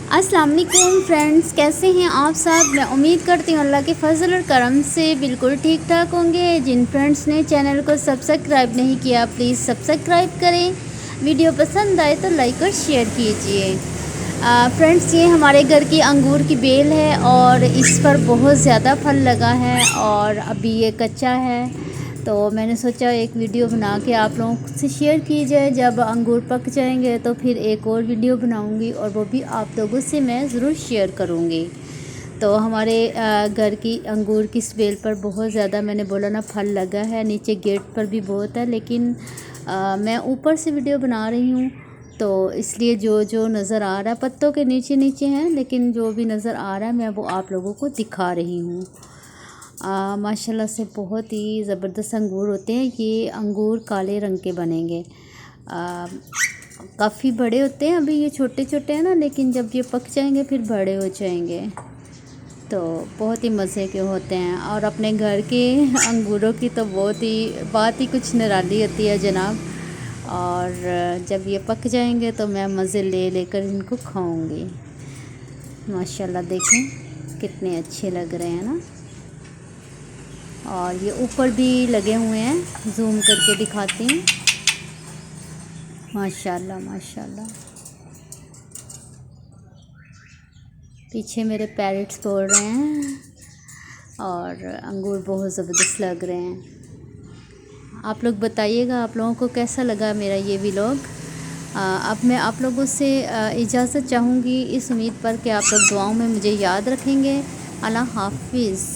अस्सलाम वालेकुम फ्रेंड्स, कैसे हैं आप सब। मैं उम्मीद करती हूँ अल्लाह के फजल और करम से बिल्कुल ठीक ठाक होंगे। जिन फ्रेंड्स ने चैनल को सब्सक्राइब नहीं किया प्लीज़ सब्सक्राइब करें। वीडियो पसंद आए तो लाइक और शेयर कीजिए। फ्रेंड्स, ये हमारे घर की अंगूर की बेल है और इस पर बहुत ज़्यादा फल लगा है और अभी ये कच्चा है, तो मैंने सोचा एक वीडियो बना के आप लोगों से शेयर की जाए। जब अंगूर पक जाएंगे तो फिर एक और वीडियो बनाऊंगी और वो भी आप लोगों से मैं ज़रूर शेयर करूंगी। तो हमारे घर की अंगूर की इस बेल पर बहुत ज़्यादा, मैंने बोला ना, फल लगा है। नीचे गेट पर भी बहुत है, लेकिन मैं ऊपर से वीडियो बना रही हूँ तो इसलिए जो जो नज़र आ रहा है पत्तों के नीचे नीचे हैं, लेकिन जो भी नज़र आ रहा है मैं वो आप लोगों को दिखा रही हूँ। माशाल्लाह से बहुत ही ज़बरदस्त अंगूर होते हैं। ये अंगूर काले रंग के बनेंगे, काफ़ी बड़े होते हैं। अभी ये छोटे छोटे हैं ना, लेकिन जब ये पक जाएंगे फिर बड़े हो जाएंगे, तो बहुत ही मज़े के होते हैं। और अपने घर के अंगूरों की तो बात ही कुछ निराली होती है जनाब। और जब ये पक जाएंगे तो मैं मज़े ले लेकर इनको खाऊंगी। माशाल्लाह देखें कितने अच्छे लग रहे हैं ना। और ये ऊपर भी लगे हुए हैं, जूम करके दिखाती हूँ। माशाल्लाह माशाल्लाह। पीछे मेरे पैरट्स बोल रहे हैं और अंगूर बहुत ज़बरदस्त लग रहे हैं। आप लोग बताइएगा आप लोगों को कैसा लगा मेरा ये व्लॉग। अब मैं आप लोगों से इजाज़त चाहूँगी, इस उम्मीद पर कि आप लोग दुआओं में मुझे याद रखेंगे। अल्लाह हाफिज़।